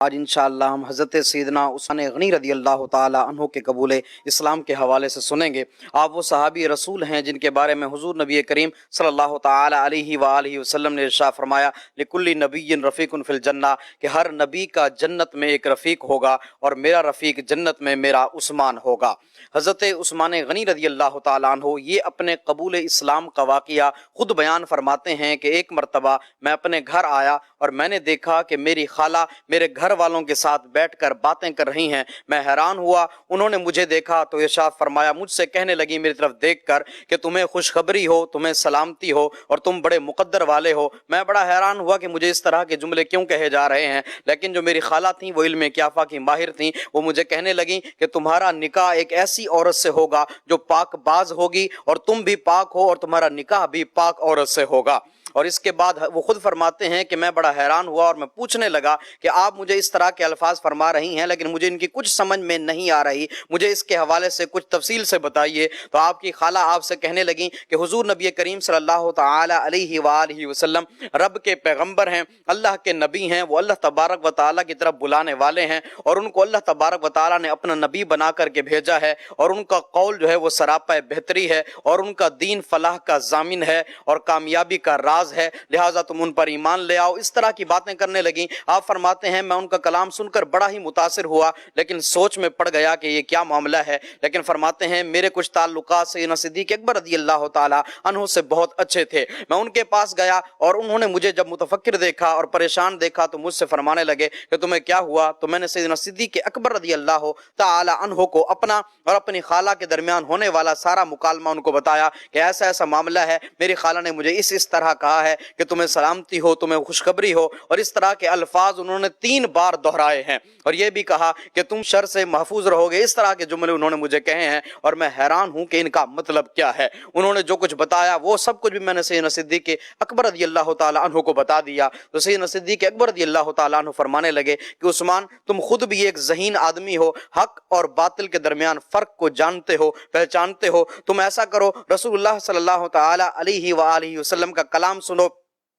آج انشاءاللہ ہم حضرت سیدنا عثمان غنی رضی اللہ تعالی عنہ کے قبول اسلام کے حوالے سے سنیں گے۔ آپ وہ صحابی رسول ہیں جن کے بارے میں حضور نبی کریم صلی اللہ تعالی علیہ وآلہ وسلم نے ارشاد فرمایا لکل نبی رفیق فی الجنہ، کہ ہر نبی کا جنت میں ایک رفیق ہوگا اور میرا رفیق جنت میں میرا عثمان ہوگا۔ حضرت عثمان غنی رضی اللہ تعالیٰ عنہ یہ اپنے قبول اسلام کا واقعہ خود بیان فرماتے ہیں کہ ایک مرتبہ میں اپنے گھر آیا اور میں نے دیکھا کہ میری خالہ میرے گھر والوں کے ساتھ بیٹھ کر باتیں کر رہی ہیں۔ میں حیران ہوا، انہوں نے مجھے دیکھا تو ارشاد فرمایا، مجھ سے کہنے لگی میری طرف دیکھ کر کہ تمہیں خوشخبری ہو، تمہیں سلامتی ہو اور تم بڑے مقدر والے ہو۔ میں بڑا حیران ہوا کہ مجھے اس طرح کے جملے کیوں کہے جا رہے ہیں، لیکن جو میری خالہ تھیں وہ علم کیافہ کی ماہر تھیں، وہ مجھے کہنے لگیں کہ تمہارا نکاح ایک ایسی عورت سے ہوگا جو پاک باز ہوگی اور تم بھی پاک ہو اور تمہارا نکاح بھی پاک عورت سے ہوگا۔ اور اس کے بعد وہ خود فرماتے ہیں کہ میں بڑا حیران ہوا اور میں پوچھنے لگا کہ آپ مجھے اس طرح کے الفاظ فرما رہی ہیں لیکن مجھے ان کی کچھ سمجھ میں نہیں آ رہی، مجھے اس کے حوالے سے کچھ تفصیل سے بتائیے۔ تو آپ کی خالہ آپ سے کہنے لگیں کہ حضور نبی کریم صلی اللہ تعالی علیہ وآلہ وسلم رب کے پیغمبر ہیں، اللہ کے نبی ہیں، وہ اللہ تبارک و تعالیٰ کی طرف بلانے والے ہیں اور ان کو اللہ تبارک و تعالیٰ نے اپنا نبی بنا کر کے بھیجا ہے اور ان کا قول جو ہے وہ سراپا بہتری ہے اور ان کا دین فلاح کا ضامن ہے اور کامیابی کا راز ہے، لہٰذا تم ان پر ایمان لے آؤ۔ اس طرح کی باتیں کرنے لگیں۔ آپ فرماتے ہیں میں ان کا کلام سن کر بڑا ہی متاثر ہوا لیکن سوچ میں پڑ گیا کہ یہ کیا معاملہ ہے، لیکن فرماتے ہیں میرے کچھ تعلقات سیدنا صدیق اکبر رضی اللہ تعالی عنہ سے بہت اچھے تھے۔ میں ان کے پاس گیا اور انہوں نے مجھے جب متفکر دیکھا اور پریشان دیکھا تو مجھ سے فرمانے لگے کہ تمہیں کیا ہوا؟ تو میں نے سیدنا صدیق اکبر رضی اللہ تعالی عنہ کو اپنا اور اپنی خالہ کے درمیان ہونے والا سارا مکالمہ ان کو بتایا کہ ایسا ایسا معاملہ ہے، میری خالہ نے مجھے اس طرح کہا ہے کہ تمہیں سلامتی ہو، تمہیں خوشخبری ہو، اور اس طرح کے الفاظ انہوں نے 3 بار دہرائے ہیں اور یہ بھی کہا کہ تم شر سے محفوظ رہو گے۔ اس طرح کے جملے انہوں نے مجھے کہے ہیں اور میں حیران ہوں کہ ان کا مطلب کیا ہے۔ انہوں نے جو کچھ بتایا وہ سب کچھ بھی میں نے سیدنا صدیق اکبر رضی اللہ تعالی عنہ کو بتا دیا۔ تو سیدنا صدیق اکبر رضی اللہ تعالی عنہ فرمانے لگے کہ عثمان تم خود بھی ایک ذہین آدمی ہو، حق اور باطل کے درمیان فرق کو جانتے ہو، پہچانتے ہو، تم ایسا کرو رسول اللہ صلی اللہ تعالی علیہ وآلہ وسلم کا کلام سنو،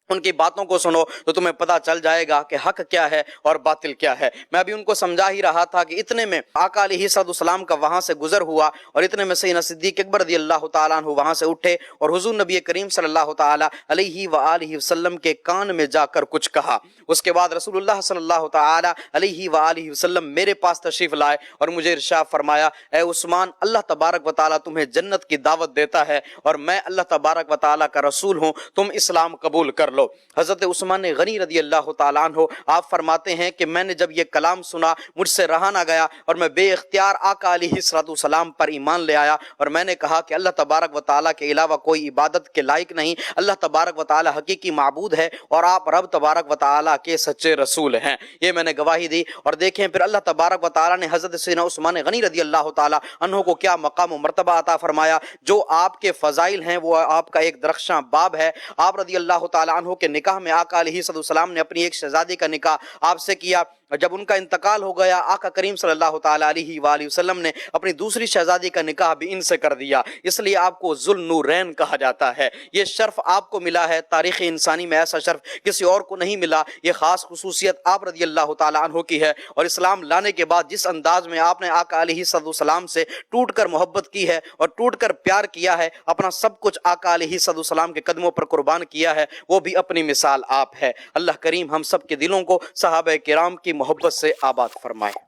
ان کی باتوں کو سنو تو تمہیں پتا چل جائے گا کہ حق کیا ہے اور باطل کیا ہے۔ میں ابھی ان کو سمجھا ہی رہا تھا کہ اتنے میں آقا علیہ السلام کا وہاں سے گزر ہوا اور اتنے میں سیدنا صدیق اکبر رضی اللہ تعالیٰ عنہ وہاں سے اٹھے اور حضور نبی کریم صلی اللہ تعالی علیہ وآلہ وسلم کے کان میں جا کر کچھ کہا۔ اس کے بعد رسول اللہ صلی اللہ تعالی علیہ وآلہ وسلم میرے پاس تشریف لائے اور مجھے ارشاد فرمایا، اے عثمان اللہ تبارک و تعالیٰ تمہیں جنت کی دعوت دیتا ہے اور میں اللہ تبارک و تعالیٰ کا رسول ہوں، تم اسلام قبول کر لو۔ حضرت عثمان غنی رضی اللہ تعالیٰ عنہ آپ فرماتے ہیں کہ میں نے جب یہ کلام سنا مجھ سے رہا نہ گیا اور میں بے اختیار آقا علیہ السلام پر ایمان لے آیا اور میں نے کہا کہ اللہ تبارک و تعالیٰ کے علاوہ کوئی عبادت کے لائق نہیں، اللہ تبارک و تعالیٰ حقیقی معبود ہے اور آپ رب تبارک و تعالیٰ کے سچے رسول ہیں، یہ میں نے گواہی دی۔ اور دیکھیں پھر اللہ تبارک و تعالیٰ نے حضرت سیدنا عثمان غنی رضی اللہ تعالیٰ عنہ کو کیا مقام و مرتبہ عطا فرمایا۔ جو آپ کے فضائل ہیں وہ آپ کا ایک درخشاں باب ہے۔ آپ رضی اللہ تعالیٰ عنہ کے نکاح میں آقا علیہ السلام نے اپنی ایک شہزادی کا نکاح آپ سے کیا، جب ان کا انتقال ہو گیا آقا کریم صلی اللہ تعالی علیہ وآلہ وسلم نے اپنی دوسری شہزادی کا نکاح بھی ان سے کر دیا، اس لیے آپ کو ذو النورین کہا جاتا ہے۔ یہ شرف آپ کو ملا ہے، تاریخ انسانی میں ایسا شرف کسی اور کو نہیں ملا، یہ خاص خصوصیت آپ رضی اللہ تعالی عنہ کی ہے۔ اور اسلام لانے کے بعد جس انداز میں آپ نے آقا علیہ السلام سے ٹوٹ کر محبت کی ہے اور ٹوٹ کر پیار کیا ہے، اپنا سب کچھ آقا علیہ السلام کے قدموں پر قربان کیا ہے، وہ بھی اپنی مثال آپ ہے۔ اللہ کریم ہم سب کے دلوں کو صحابہ کرام کی محبت سے آباد فرمائے۔